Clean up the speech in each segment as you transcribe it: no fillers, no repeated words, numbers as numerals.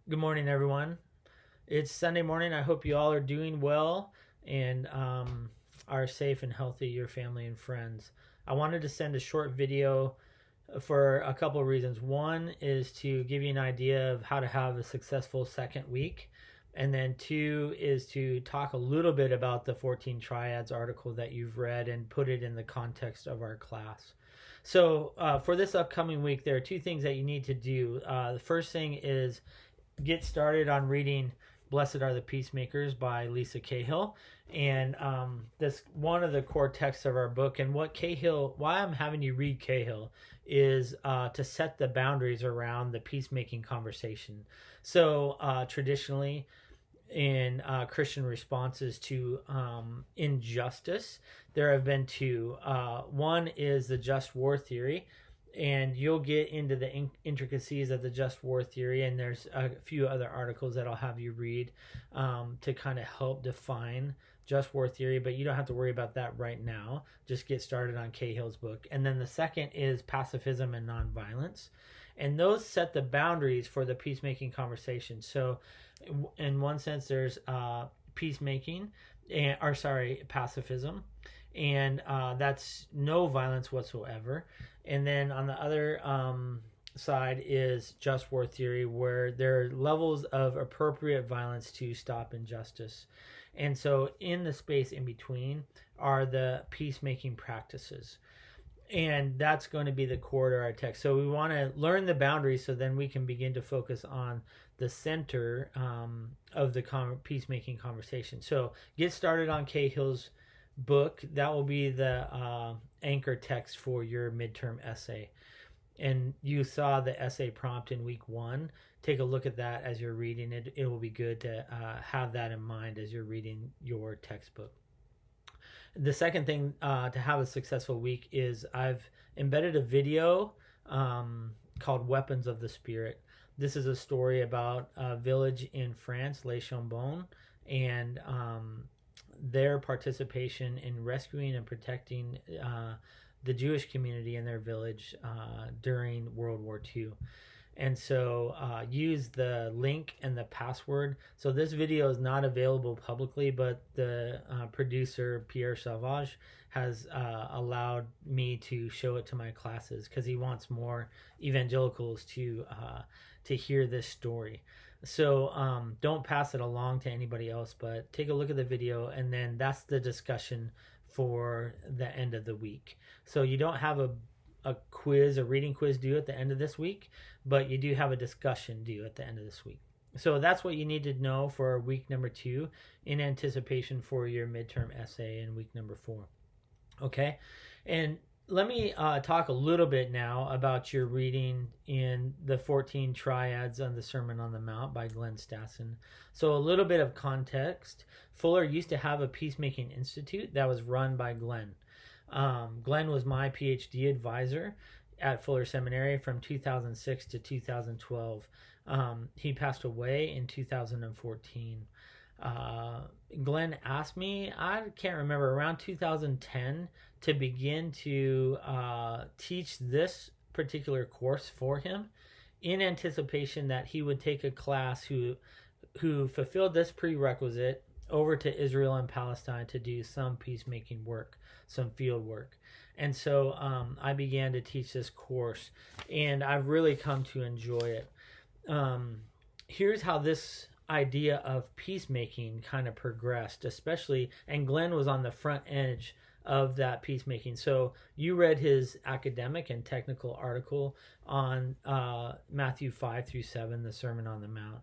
Good morning, everyone. It's Sunday morning. I hope you all are doing well and are safe and healthy, your family and friends. I wanted to send a short video for a couple of reasons. One is to give you an idea of how to have a successful second week. And then two is to talk a little bit about the 14 Triads article that you've read and put it in the context of our class. So, for this upcoming week, there are two things that you need to do. The first thing is get started on reading Blessed Are the Peacemakers by Lisa Cahill. And this one of the core texts of our book. And why I'm having you read Cahill is to set the boundaries around the peacemaking conversation. So traditionally, in Christian responses to injustice, there have been two. One is the just war theory, and you'll get into the intricacies of the just war theory, and there's a few other articles that I'll have you read to kind of help define just war theory, but you don't have to worry about that right now. Just get started on Cahill's book. And then the second is pacifism and nonviolence, and those set the boundaries for the peacemaking conversation. So in one sense, there's peacemaking, pacifism, and that's no violence whatsoever. And then on the other side is just war theory, where there are levels of appropriate violence to stop injustice. And so in the space in between are the peacemaking practices. And that's going to be the core to our text. So we want to learn the boundaries so then we can begin to focus on the center of the peacemaking conversation. So get started on Cahill's book. That will be the anchor text for your midterm essay. And you saw the essay prompt in week 1. Take a look at that as you're reading it. It will be good to have that in mind as you're reading your textbook. The second thing to have a successful week is I've embedded a video called Weapons of the Spirit. This is a story about a village in France, Les Chambon, and their participation in rescuing and protecting the Jewish community in their village during World War II. And so use the link and the password. So this video is not available publicly, but the producer, Pierre Sauvage, has allowed me to show it to my classes because he wants more evangelicals to hear this story. So don't pass it along to anybody else, but take a look at the video, and then that's the discussion for the end of the week. So you don't have a reading quiz due at the end of this week, but you do have a discussion due at the end of this week. So that's what you need to know for week number 2 in anticipation for your midterm essay in week number 4. Okay, and let me talk a little bit now about your reading in the 14 Triads on the Sermon on the Mount by Glenn Stassen. So a little bit of context. Fuller used to have a peacemaking institute that was run by Glenn. Glenn was my PhD advisor at Fuller Seminary from 2006 to 2012. He passed away in 2014. Glenn asked me, I can't remember, around 2010 to begin to teach this particular course for him in anticipation that he would take a class who fulfilled this prerequisite over to Israel and Palestine to do some peacemaking work, some field work. And so I began to teach this course, and I've really come to enjoy it. Here's how this idea of peacemaking kind of progressed, especially, and Glenn was on the front edge of that peacemaking. So you read his academic and technical article on Matthew 5 through 7, the Sermon on the Mount.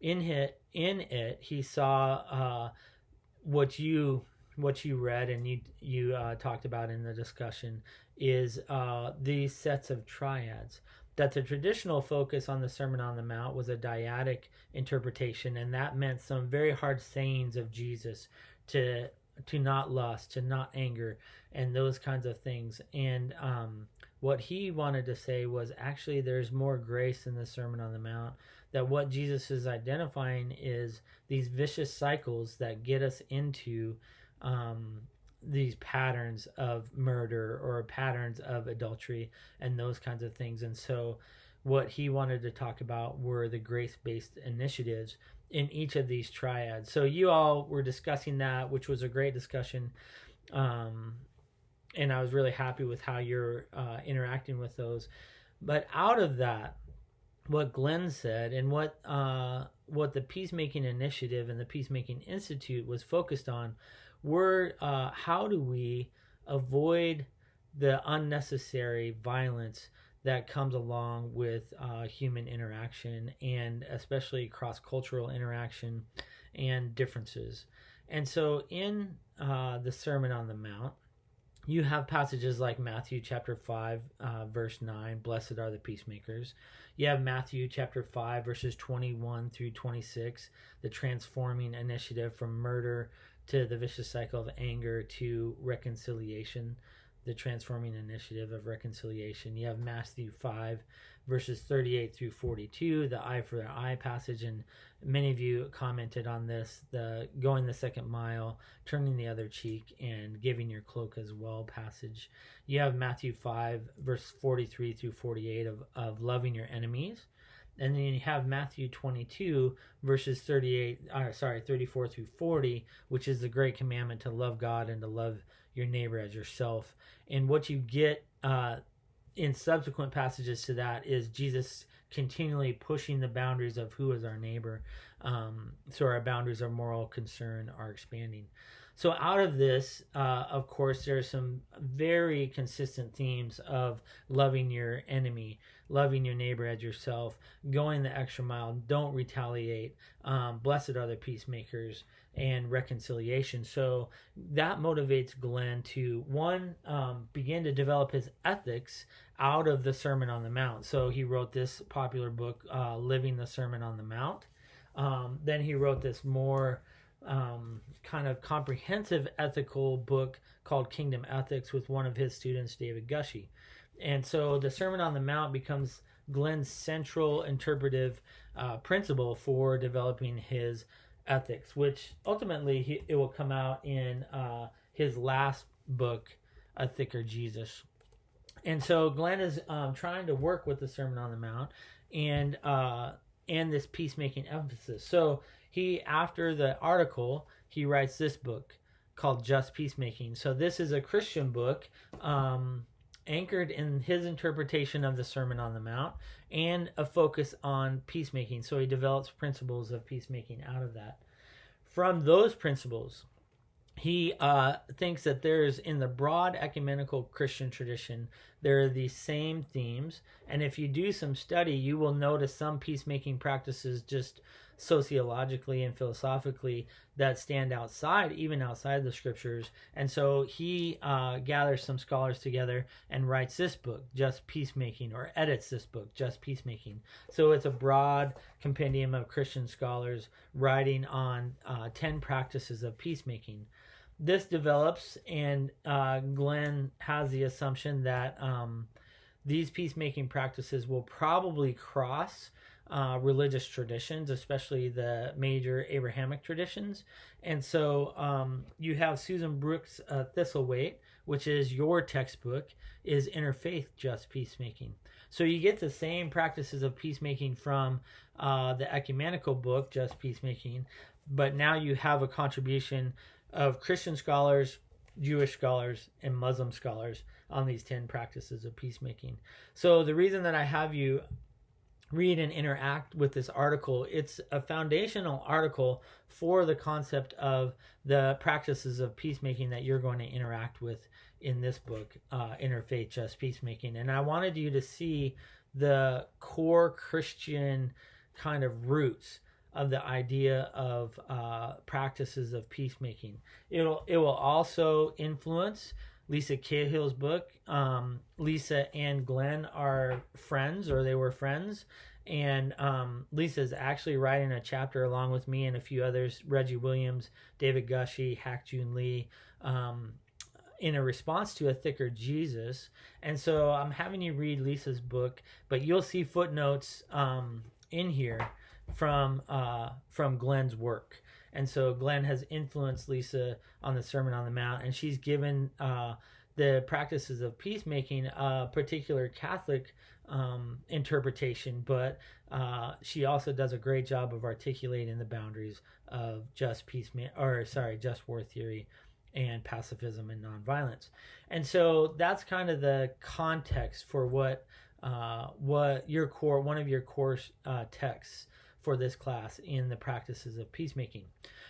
In it, he saw what you read and you talked about in the discussion is these sets of triads. That the traditional focus on the Sermon on the Mount was a dyadic interpretation, and that meant some very hard sayings of Jesus to not lust, to not anger, and those kinds of things. And what he wanted to say was actually there's more grace in the Sermon on the Mount, that what Jesus is identifying is these vicious cycles that get us into these patterns of murder or patterns of adultery and those kinds of things. And so what he wanted to talk about were the grace-based initiatives in each of these triads. So you all were discussing that, which was a great discussion. And I was really happy with how you're interacting with those. But out of that, what Glenn said and what the Peacemaking Initiative and the Peacemaking Institute was focused on were how do we avoid the unnecessary violence that comes along with human interaction, and especially cross-cultural interaction and differences. And so in the Sermon on the Mount, you have passages like Matthew chapter 5, verse 9, blessed are the peacemakers. You have Matthew chapter 5, verses 21 through 26, the transforming initiative from murder to the vicious cycle of anger to reconciliation, the transforming initiative of reconciliation. You have Matthew 5, verses 38 through 42, the eye for the eye passage, and many of you commented on this, the going the second mile, turning the other cheek, and giving your cloak as well passage. You have Matthew 5, verse 43 through 48 of loving your enemies. And then you have Matthew 22, verses 34 through 40, which is the great commandment to love God and to love your neighbor as yourself. And what you get in subsequent passages to that is Jesus continually pushing the boundaries of who is our neighbor. So our boundaries of moral concern are expanding. So out of this, of course, there are some very consistent themes of loving your enemy, loving your neighbor as yourself, going the extra mile, don't retaliate, blessed are the peacemakers, and reconciliation. So that motivates Glenn to, one, begin to develop his ethics out of the Sermon on the Mount. So he wrote this popular book, Living the Sermon on the Mount. Then he wrote this more kind of comprehensive ethical book called Kingdom Ethics with one of his students, David Gushee. And so the Sermon on the Mount becomes Glenn's central interpretive principle for developing his ethics, which ultimately it will come out in his last book, A Thicker Jesus. And so Glenn is trying to work with the Sermon on the Mount and this peacemaking emphasis. So he, after the article, he writes this book called Just Peacemaking. So this is a Christian book anchored in his interpretation of the Sermon on the Mount and a focus on peacemaking. So he develops principles of peacemaking out of that. From those principles, he thinks that there's, in the broad ecumenical Christian tradition, there are these same themes. And if you do some study, you will notice some peacemaking practices just sociologically and philosophically that stand even outside the scriptures. And so he gathers some scholars together and writes this book, Just Peacemaking, or edits this book, Just Peacemaking. So it's a broad compendium of Christian scholars writing on 10 practices of peacemaking. This develops, and Glenn has the assumption that these peacemaking practices will probably cross religious traditions, especially the major Abrahamic traditions. And so you have Susan Brooks Thistlethwaite, which is your textbook, is Interfaith Just Peacemaking. So you get the same practices of peacemaking from the ecumenical book, Just Peacemaking, but now you have a contribution of Christian scholars, Jewish scholars, and Muslim scholars on these 10 practices of peacemaking. So the reason that I have you read and interact with this article, it's a foundational article for the concept of the practices of peacemaking that you're going to interact with in this book, Interfaith Just Peacemaking. And I wanted you to see the core Christian kind of roots of the idea of practices of peacemaking. It will also influence Lisa Cahill's book. Lisa and Glenn are friends, or they were friends, and Lisa is actually writing a chapter along with me and a few others, Reggie Williams, David Gushee, Hack Jun Lee, in a response to A Thicker Jesus. And so I'm having you read Lisa's book, but you'll see footnotes in here from Glenn's work. And so Glenn has influenced Lisa on the Sermon on the Mount, and she's given the practices of peacemaking, a particular Catholic interpretation, but she also does a great job of articulating the boundaries of just war theory and pacifism and nonviolence. And so that's kind of the context for what one of your core texts for this class in the practices of peacemaking.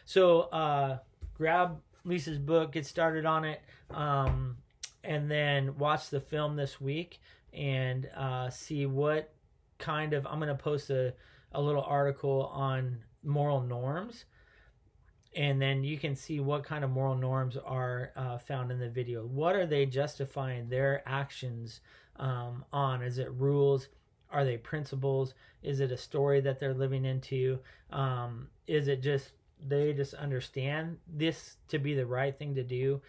So grab Lisa's book, get started on it, and then watch the film this week and see what kind of, I'm going to post a little article on moral norms, and then you can see what kind of moral norms are found in the video. What are they justifying their actions on? Is it rules? Are they principles? Is it a story that they're living into? Is it just they just understand this to be the right thing to do,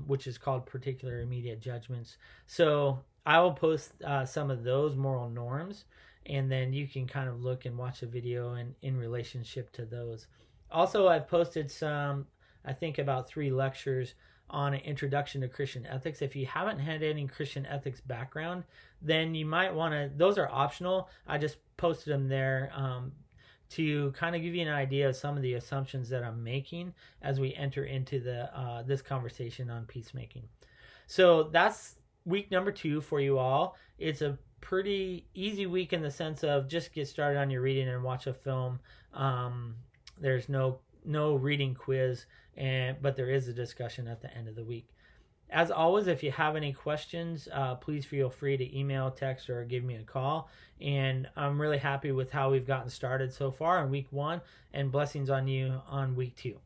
which is called particular immediate judgments? So I will post some of those moral norms, and then you can kind of look and watch the video in relationship to those. Also, I've posted I think about 3 lectures on an introduction to Christian ethics. If you haven't had any Christian ethics background, then you might want to, those are optional. I just posted them there to kind of give you an idea of some of the assumptions that I'm making as we enter into this conversation on peacemaking. So that's week number 2 for you all. It's a pretty easy week in the sense of just get started on your reading and watch a film. There's no reading quiz, but there is a discussion at the end of the week. As always, if you have any questions, please feel free to email, text, or give me a call. And I'm really happy with how we've gotten started so far in week 1, and blessings on you on week 2.